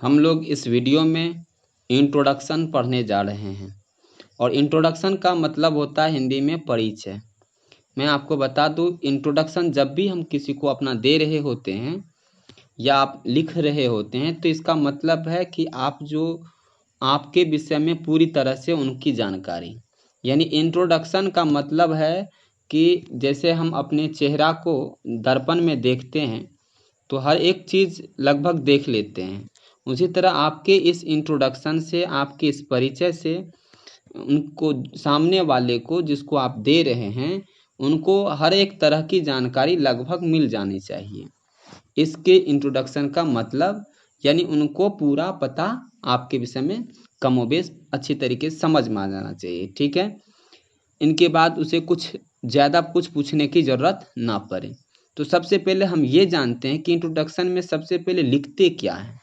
हम लोग इस वीडियो में इंट्रोडक्शन पढ़ने जा रहे हैं और इंट्रोडक्शन का मतलब होता है हिंदी में परिचय। मैं आपको बता दूं, इंट्रोडक्शन जब भी हम किसी को अपना दे रहे होते हैं या आप लिख रहे होते हैं तो इसका मतलब है कि आप जो आपके विषय में पूरी तरह से उनकी जानकारी, यानी इंट्रोडक्शन का मतलब है कि जैसे हम अपने चेहरा को दर्पण में देखते हैं तो हर एक चीज़ लगभग देख लेते हैं, उसी तरह आपके इस इंट्रोडक्शन से, आपके इस परिचय से उनको, सामने वाले को जिसको आप दे रहे हैं, उनको हर एक तरह की जानकारी लगभग मिल जानी चाहिए। इसके इंट्रोडक्शन का मतलब यानी उनको पूरा पता आपके विषय में कमोबेश अच्छी तरीके से समझ में आ जाना चाहिए, ठीक है। इनके बाद उसे कुछ ज़्यादा कुछ पूछने की ज़रूरत ना पड़े। तो सबसे पहले हम ये जानते हैं कि इंट्रोडक्शन में सबसे पहले लिखते क्या है।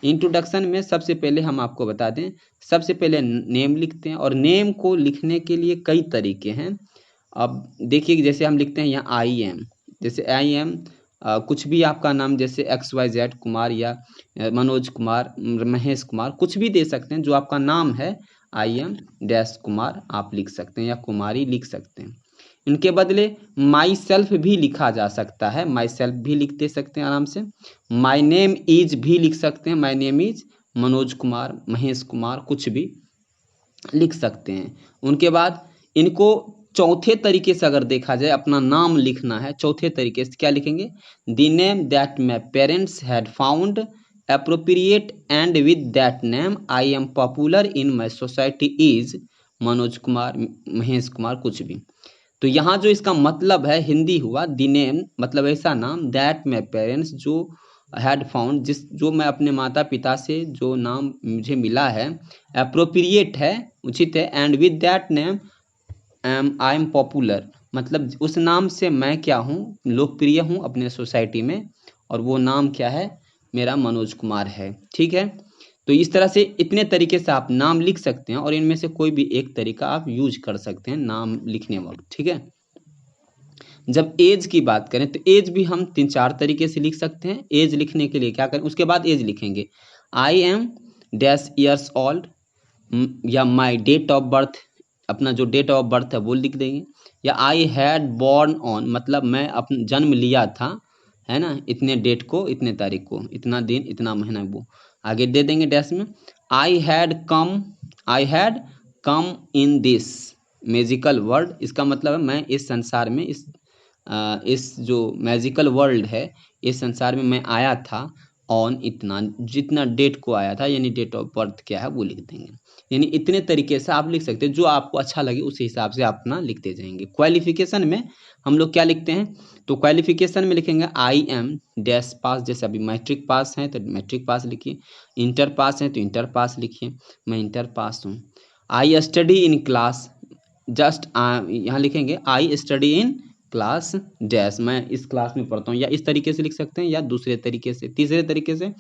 इंट्रोडक्शन में सबसे पहले हम आपको बता दें, सबसे पहले नेम लिखते हैं और नेम को लिखने के लिए कई तरीके हैं। अब देखिए, जैसे हम लिखते हैं यहाँ आई एम, जैसे आई एम कुछ भी आपका नाम, जैसे XYZ कुमार या मनोज कुमार, महेश कुमार, कुछ भी दे सकते हैं जो आपका नाम है। आई एम डैश कुमार आप लिख सकते हैं या कुमारी लिख सकते हैं। इनके बदले माई सेल्फ भी लिखा जा सकता है, माई सेल्फ भी लिख दे सकते हैं आराम से। माई नेम इज भी लिख सकते हैं, my name is Manoj Kumar, Mahesh Kumar, कुछ भी लिख सकते हैं। उनके बाद इनको चौथे तरीके से अगर देखा जाए, अपना नाम लिखना है चौथे तरीके से, क्या लिखेंगे? The name that my parents had found appropriate and with that name I am popular in my society is Manoj Kumar, Mahesh Kumar, कुछ भी। तो यहाँ जो इसका मतलब है हिंदी हुआ द नेम, मतलब ऐसा नाम, दैट माई पेरेंट्स जो हैड फाउंड, जो मैं अपने माता पिता से जो नाम मुझे मिला है, अप्रोप्रिएट है, उचित है, and with that name I am popular, मतलब उस नाम से मैं क्या हूँ, लोकप्रिय हूँ अपने सोसाइटी में, और वो नाम क्या है, मेरा मनोज कुमार है, ठीक है। तो इस तरह से इतने तरीके से आप नाम लिख सकते हैं और इनमें से कोई भी एक तरीका आप यूज कर सकते हैं नाम लिखने वक्त, ठीक है। जब एज की बात करें तो एज भी हम 3-4 तरीके से लिख सकते हैं। एज लिखने के लिए क्या करें, उसके बाद एज लिखेंगे, आई एम डैश ईयर्स ओल्ड, या माई डेट ऑफ बर्थ, अपना जो डेट ऑफ बर्थ है वो लिख देंगे, या आई हैड बॉर्न ऑन, मतलब मैं अपना जन्म लिया था, है ना, इतने डेट को, इतने तारीख को, इतना दिन, इतना महीना, वो आगे दे देंगे डैश में। I had come in this magical world, इसका मतलब है मैं इस संसार में, इस जो मैजिकल वर्ल्ड है, इस संसार में मैं आया था ऑन इतना, जितना डेट को आया था, यानी डेट ऑफ बर्थ क्या है वो लिख देंगे। यानी इतने तरीके से आप लिख सकते हैं, जो आपको अच्छा लगे उस हिसाब से आप अपना लिखते जाएंगे। क्वालिफिकेशन में हम लोग क्या लिखते हैं, तो क्वालिफिकेशन में लिखेंगे आई एम डैश पास, जैसे अभी मैट्रिक पास है तो मैट्रिक पास लिखिए, इंटर पास है तो इंटर पास लिखिए, मैं इंटर पास हूँ। आई स्टडी इन क्लास, जस्ट यहाँ लिखेंगे आई स्टडी इन क्लास डैश, मैं इस क्लास में पढ़ता हूँ, या इस तरीके से लिख सकते हैं, या दूसरे तरीके से, तीसरे तरीके से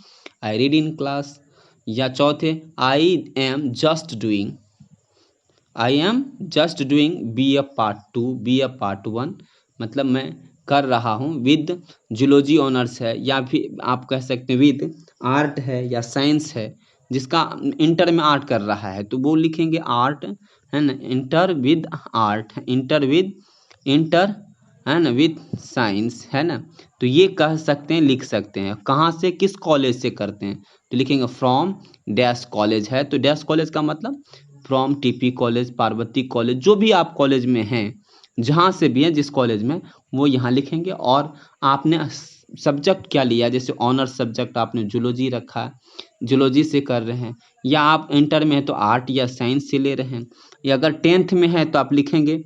आई रीड इन क्लास, या चौथे I am just doing, B A part 2, B A part 1, मतलब मैं कर रहा हूँ विद जूलॉजी ऑनर्स है, या फिर आप कह सकते हैं विद आर्ट है या साइंस है, जिसका इंटर में आर्ट कर रहा है तो वो लिखेंगे आर्ट, है ना, इंटर विद आर्ट, इंटर है ना, विद साइंस, है ना। तो ये कह सकते हैं, लिख सकते हैं। कहाँ से, किस कॉलेज से करते हैं, तो लिखेंगे फ्रॉम डैश कॉलेज है, तो डैश कॉलेज का मतलब from TP college, Parvati college, जो भी आप कॉलेज में हैं, जहाँ से भी हैं, जिस कॉलेज में, वो यहाँ लिखेंगे। और आपने सब्जेक्ट क्या लिया, जैसे ऑनर सब्जेक्ट आपने जूलॉजी रखा है, जूलॉजी से कर रहे हैं, या आप इंटर में है तो आर्ट या साइंस से ले रहे हैं, या अगर 10th में है तो आप लिखेंगे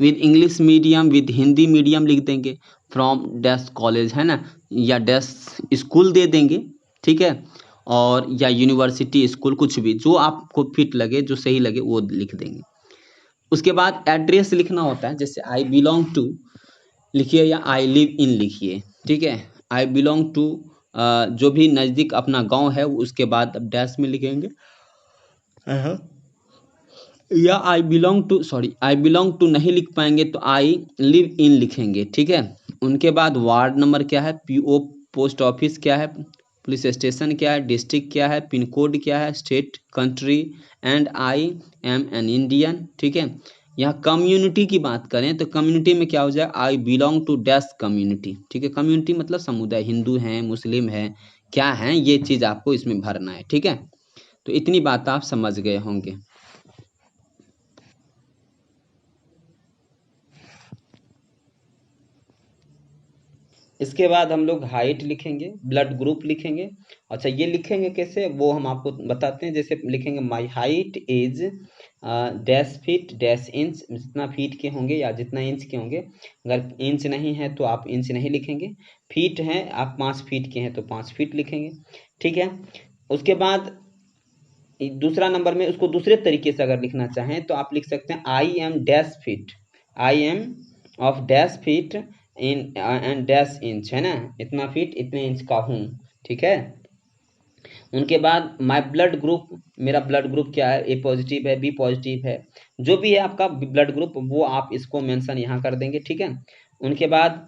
with English medium, with Hindi medium लिख देंगे, फ्रॉम डैश कॉलेज, है ना, या डैश स्कूल दे देंगे, ठीक है, और या यूनिवर्सिटी स्कूल, कुछ भी जो आपको फिट लगे, जो सही लगे वो लिख देंगे। उसके बाद एड्रेस लिखना होता है, जैसे आई बिलोंग टू लिखिए या आई लिव इन लिखिए, ठीक है। आई बिलोंग टू जो भी नज़दीक अपना गांव है उसके बाद अब डैश में लिखेंगे, या आई बिलोंग टू नहीं लिख पाएंगे तो आई लिव इन लिखेंगे, ठीक है। उनके बाद वार्ड नंबर क्या है, PO पोस्ट ऑफिस क्या है, पुलिस स्टेशन क्या है, डिस्ट्रिक्ट क्या है, पिन कोड क्या है, state, country, and I am an Indian. ठीक है, यहाँ कम्युनिटी की बात करें तो कम्युनिटी में क्या हो जाए, I belong to dash community. ठीक है, कम्युनिटी मतलब समुदाय, हिंदू हैं, मुस्लिम है, क्या है, ये चीज आपको इसमें भरना है। ठीक है, तो इतनी बात आप समझ गए होंगे। इसके बाद हम लोग हाइट लिखेंगे, ब्लड ग्रुप लिखेंगे। अच्छा, ये लिखेंगे कैसे वो हम आपको बताते हैं। जैसे लिखेंगे my height is dash feet dash inch, जितना फीट के होंगे या जितना इंच के होंगे। अगर इंच नहीं है तो आप इंच नहीं लिखेंगे, फीट हैं आप 5 फीट के हैं तो 5 फीट लिखेंगे। ठीक है, उसके बाद दूसरा नंबर में उसको दूसरे तरीके से अगर लिखना चाहें तो आप लिख सकते हैं आई am dash feet, I am of dash feet in and dash inch, है ना, इतना फीट इतने इंच का हूँ। ठीक है, उनके बाद माय ब्लड ग्रुप, मेरा ब्लड ग्रुप क्या है, ए पॉजिटिव है, बी पॉजिटिव है, जो भी है आपका ब्लड ग्रुप वो आप इसको मेंशन यहाँ कर देंगे। ठीक है, उनके बाद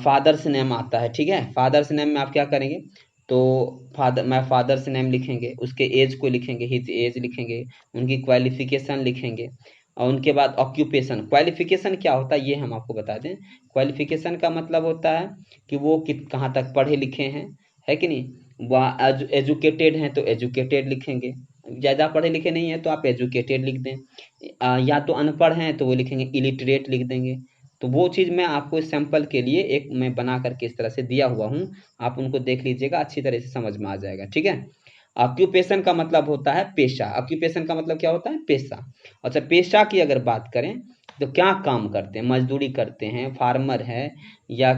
फादर्स नेम आता है। ठीक है, फादर्स नेम में आप क्या करेंगे, तो फादर, मैं फादर्स नेम लिखेंगे, उसके एज को लिखेंगे, हिज एज लिखेंगे, उनकी क्वालिफिकेशन लिखेंगे, और उनके बाद ऑक्यूपेशन। क्वालिफिकेशन क्या होता है ये हम आपको बता दें। क्वालिफिकेशन का मतलब होता है कि वो कहाँ तक पढ़े लिखे हैं, है कि नहीं। वह एजुकेटेड हैं तो एजुकेटेड लिखेंगे, ज़्यादा पढ़े लिखे नहीं है तो आप एजुकेटेड लिख दें। या तो अनपढ़ हैं तो वो लिखेंगे इलिटरेट लिख देंगे। तो वो चीज़ मैं आपको सैंपल के लिए एक मैं बना करके इस तरह से दिया हुआ हूँ, आप उनको देख लीजिएगा, अच्छी तरह से समझ में आ जाएगा। ठीक है, ऑक्यूपेशन का मतलब होता है पेशा, ऑक्यूपेशन का मतलब क्या होता है, पेशा। अच्छा, पेशा की अगर बात करें तो क्या काम करते हैं, मजदूरी करते हैं, फार्मर है, या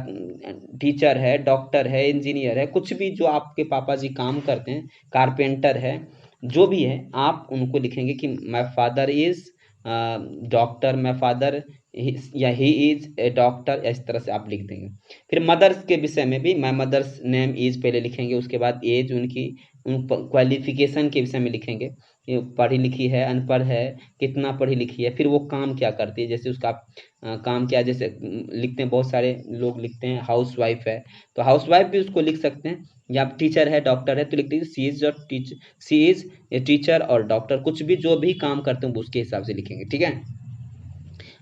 टीचर है, डॉक्टर है, इंजीनियर है, कुछ भी जो आपके पापा जी काम करते हैं, कारपेंटर है, जो भी है आप उनको लिखेंगे कि my father is doctor, my father या ही इज ए डॉक्टर, इस तरह से आप लिख देंगे। फिर मदर्स के विषय में भी माय मदर्स नेम इज पहले लिखेंगे, उसके बाद एज उनकी, उन क्वालिफिकेशन के विषय में लिखेंगे, ये पढ़ी लिखी है, अनपढ़ है, कितना पढ़ी लिखी है, फिर वो काम क्या करती है, जैसे उसका काम क्या है, जैसे लिखते हैं, बहुत सारे लोग लिखते हैं हाउस वाइफ है, तो हाउस वाइफ भी उसको लिख सकते हैं, या टीचर है, डॉक्टर है, तो लिख दीजिए she is teacher, she is a teacher और डॉक्टर, कुछ भी जो भी काम करते हैं उसके हिसाब से लिखेंगे। ठीक है,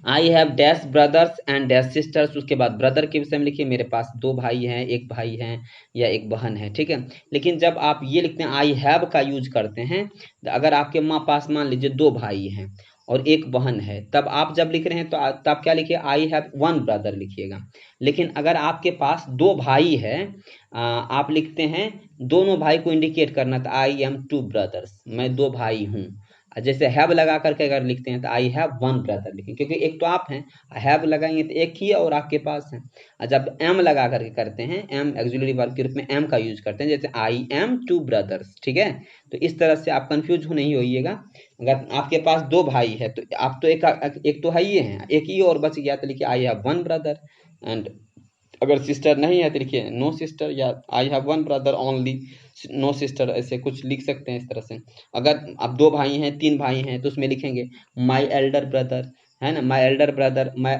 I have dash brothers and dash sisters, उसके बाद ब्रदर के विषय में लिखिए, मेरे पास 2 भाई हैं, एक भाई है या एक बहन है। ठीक है, लेकिन जब आप ये लिखते हैं आई हैव का यूज करते हैं, अगर आपके माँ पास मान लीजिए 2 भाई हैं और एक बहन है, तब आप जब लिख रहे हैं तो तब क्या लिखिए, आई हैव 1 ब्रदर लिखिएगा। लेकिन अगर आपके पास 2 भाई है, आप लिखते हैं, दोनों भाई को इंडिकेट करना था, आई एम 2 ब्रदर्स, मैं 2 भाई हूँ। जैसे हैव लगा करके अगर लिखते हैं तो आई हैव 1 ब्रदर लिखें, क्योंकि एक तो आप हैं, हैव लगाएंगे तो एक ही है और आपके पास है। और जब एम लगा करके करते हैं, एम एक्सक्लूसिव वर्ब के रूप में एम का यूज करते हैं, जैसे आई एम 2 ब्रदर्स। ठीक है, तो इस तरह से आप कंफ्यूज नहीं होइएगा। अगर आपके पास 2 भाई है तो आप तो एक तो है ही है, एक ही और बच गया तो लिखिए आई हैव 1 ब्रदर। एंड अगर सिस्टर नहीं है तो लिखिए नो सिस्टर, या I have 1 brother only, no sister, ऐसे कुछ लिख सकते हैं इस तरह से। अगर आप 2 भाई हैं, 3 भाई हैं तो उसमें लिखेंगे माई एल्डर ब्रदर, है ना, my elder brother, my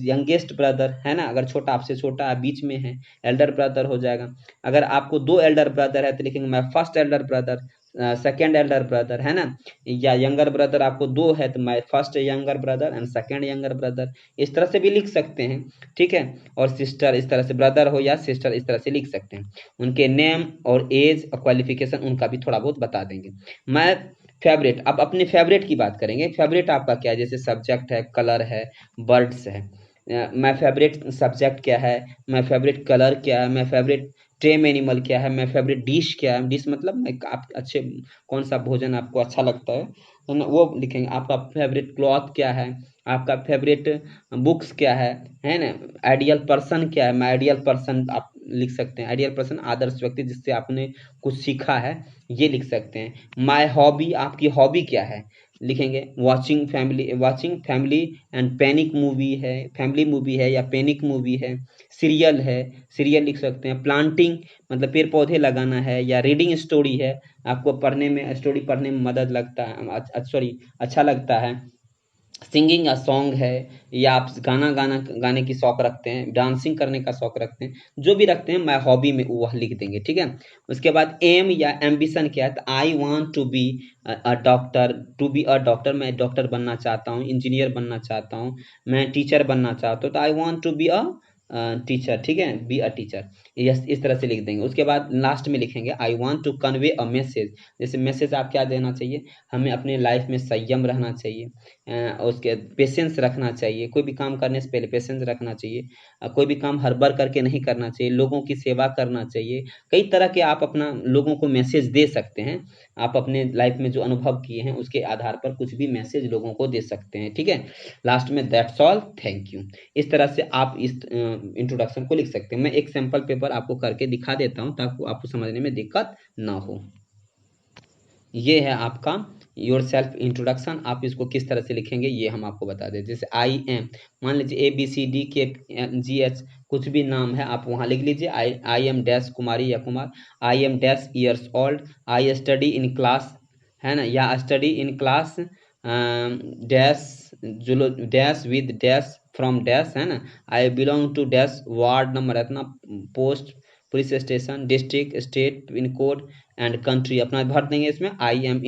youngest brother, है ना, अगर छोटा आपसे छोटा बीच में है, एल्डर ब्रदर हो जाएगा। अगर आपको 2 एल्डर ब्रदर है तो लिखेंगे my first Elder brother, second Elder brother, है ना, या यंगर ब्रदर आपको 2 है तो my first younger brother and second younger brother, इस तरह से भी लिख सकते हैं। ठीक है, और सिस्टर इस तरह से, ब्रदर हो या सिस्टर इस तरह से लिख सकते हैं। उनके नेम और एज और क्वालिफिकेशन उनका भी थोड़ा बहुत बता देंगे। मैं फेवरेट, अब अपने फेवरेट की बात करेंगे। फेवरेट आपका क्या है, जैसे सब्जेक्ट है, कलर है, बर्ड्स है। माय फेवरेट सब्जेक्ट क्या है, माय फेवरेट कलर क्या है, माय फेवरेट टेम एनिमल क्या है, माय फेवरेट डिश क्या है, डिश मतलब आप अच्छे कौन सा भोजन आपको अच्छा लगता है ना, वो लिखेंगे। आपका फेवरेट क्लॉथ क्या है, आपका फेवरेट बुक्स क्या है ना, आइडियल पर्सन क्या है, मैं आइडियल पर्सन आप लिख सकते हैं, आइडियल पर्सन आदर्श व्यक्ति जिससे आपने कुछ सीखा है, ये लिख सकते हैं। माय हॉबी, आपकी हॉबी क्या है, लिखेंगे watching family and panic movie है, फैमिली मूवी है या पैनिक मूवी है। सीरियल है, सीरियल लिख सकते हैं। प्लांटिंग मतलब पेड़ पौधे लगाना है, या रीडिंग स्टोरी है, आपको पढ़ने में, स्टोरी पढ़ने में मदद लगता है, सॉरी अच्छा लगता है, सिंगिंग या सॉन्ग है, या आप गाने की शौक रखते हैं, डांसिंग करने का शौक रखते हैं, जो भी रखते हैं माय हॉबी में वह लिख देंगे, ठीक है। उसके बाद एम या एम्बिशन क्या है, तो I want to be a doctor, मैं डॉक्टर बनना चाहता हूँ, इंजीनियर बनना चाहता हूँ, मैं टीचर बनना चाहता हूँ, तो I want to be a teacher, ठीक है, बी अ टीचर, यस इस तरह से लिख देंगे। उसके बाद लास्ट में लिखेंगे I want to convey a message, जैसे मैसेज आप क्या देना चाहिए, हमें अपने लाइफ में संयम रहना चाहिए, उसके पेशेंस रखना चाहिए, कोई भी काम करने से पहले पेशेंस रखना चाहिए, कोई भी काम हड़बड़ करके नहीं करना चाहिए, लोगों की सेवा करना चाहिए। कई तरह के आप अपना लोगों को मैसेज दे सकते हैं, आप अपने लाइफ में जो अनुभव किए हैं उसके आधार पर कुछ भी मैसेज लोगों को दे सकते हैं, ठीक है। लास्ट में दैट्स ऑल, थैंक यू, इस तरह से आप इस इंट्रोडक्शन को लिख सकते हैं। मैं एक सैंपल पेपर आपको करके दिखा देता हूँ ताकि आपको समझने में दिक्कत ना हो। ये है आपका योर सेल्फ इंट्रोडक्शन, आप इसको किस तरह से लिखेंगे ये हम आपको बता दें। जैसे आई एम, मान लीजिए ABCD KG H कुछ भी नाम है आप वहाँ लिख लीजिए। आई एम डैश कुमारी या Kumar, I am dash years old, I study in class, है ना, या स्टडी इन क्लास डैश जुलो dash with dash from dash, है ना, I belong to dash ward number इतना, post police station, district, state, pin code and country अपना भर देंगे इसमें। I am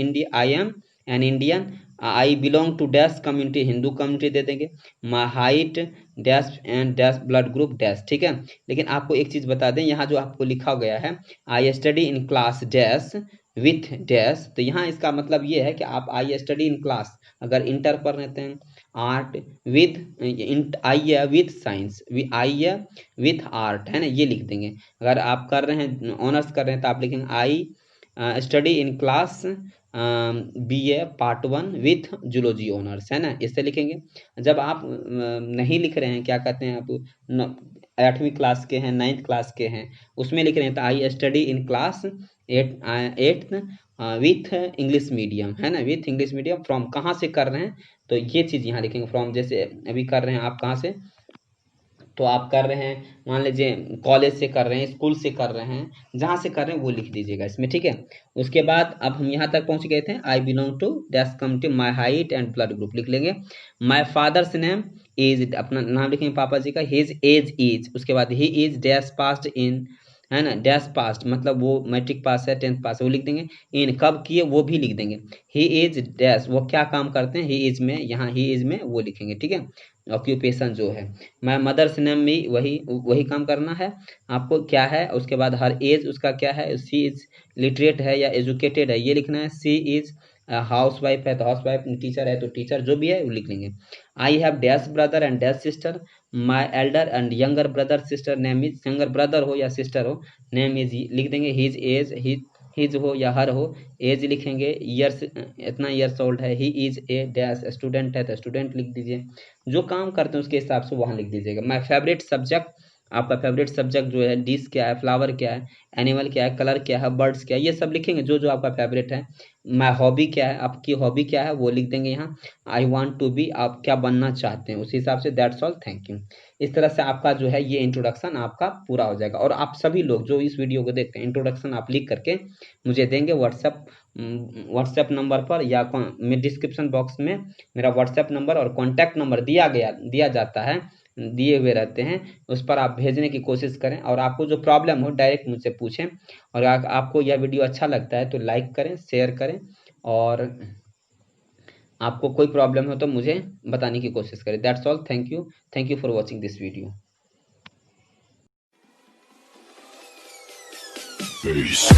an Indian, I belong to dash community, Hindu community दे देंगे। My height dash and dash blood group dash, ठीक है। लेकिन आपको एक चीज बता दें, यहाँ जो आपको लिखा गया है आई study in class dash with dash, तो यहाँ इसका मतलब ये है कि आप आई स्टडी इन क्लास अगर इंटर पर रहते हैं, art with I with science, I with art, है ना, ये लिख देंगे। अगर आप कर रहे हैं ऑनर्स कर रहे हैं तो आप लिखेंगे आई study in class BA part 1 with zoology honours, है ना, इससे लिखेंगे। जब आप नहीं लिख रहे हैं, क्या कहते हैं आप 8वीं क्लास के हैं, 9th क्लास के हैं, उसमें लिख रहे हैं तो आई study in class 8th with English medium, है ना, विथ इंग्लिश मीडियम फ्रॉम, कहाँ से कर रहे हैं तो ये चीज़ यहाँ लिखेंगे फ्रॉम। जैसे अभी कर रहे हैं आप कहाँ से, तो आप कर रहे हैं मान लीजिए कॉलेज से कर रहे हैं, स्कूल से कर रहे हैं, जहाँ से कर रहे हैं वो लिख दीजिएगा इसमें, ठीक है। उसके बाद अब हम यहाँ तक पहुँच गए थे, I belong to dash community, my height and blood group लिख लेंगे। माई फादर्स नेम इज, अपना नाम लिखेंगे पापा जी का, हिज एज इज, उसके बाद ही इज डैश पास्ट इन, है ना, डैश पास्ट मतलब वो मैट्रिक पास है, 10th पास है, वो लिख देंगे। इन कब किए वो भी लिख देंगे। ही इज डैश वो क्या काम करते हैं, ही इज में, यहाँ ही इज में वो लिखेंगे, ठीक है, ऑक्यूपेशन जो है। माय मदर्स नेम भी वही काम करना है आपको, क्या है, उसके बाद हर एज उसका क्या है, सी इज लिटरेट है या एजुकेटेड है ये लिखना है। सी इज हाउस वाइफ है तो हाउस वाइफ, टीचर है तो टीचर, जो भी है वो लिख लेंगे। I have dash brother and dash sister, my elder and younger brother sister name is, younger brother हो या सिस्टर हो नेम इज लिख देंगे। हिज एज, हिज हो या हर हो, एज लिखेंगे, ईयर्स इतना ईयर्स ओल्ड है, he is a dash student है तो स्टूडेंट लिख दीजिए, जो काम करते हैं उसके हिसाब से वहाँ लिख दीजिएगा। माई फेवरेट सब्जेक्ट, आपका फेवरेट सब्जेक्ट जो है, डिश क्या है, फ्लावर क्या है, एनिमल क्या है, कलर क्या है, बर्ड्स क्या है, ये सब लिखेंगे जो जो आपका फेवरेट है। माई हॉबी क्या है, आपकी हॉबी क्या है वो लिख देंगे यहाँ। आई वॉन्ट टू बी, आप क्या बनना चाहते हैं उस हिसाब से। That's all, thank you. इस तरह से आपका जो है ये इंट्रोडक्शन आपका पूरा हो जाएगा। और आप सभी लोग जो इस वीडियो को देखते हैं, इंट्रोडक्शन आप लिख करके मुझे देंगे व्हाट्सएप नंबर पर, या मैं डिस्क्रिप्शन बॉक्स में मेरा व्हाट्सएप नंबर और कॉन्टैक्ट नंबर दिया जाता है, दिए हुए रहते हैं, उस पर आप भेजने की कोशिश करें। और आपको जो प्रॉब्लम हो डायरेक्ट मुझसे पूछें। और आपको यह वीडियो अच्छा लगता है तो लाइक करें, शेयर करें, और आपको कोई प्रॉब्लम हो तो मुझे बताने की कोशिश करें। That's all, thank you for watching this video. Peace.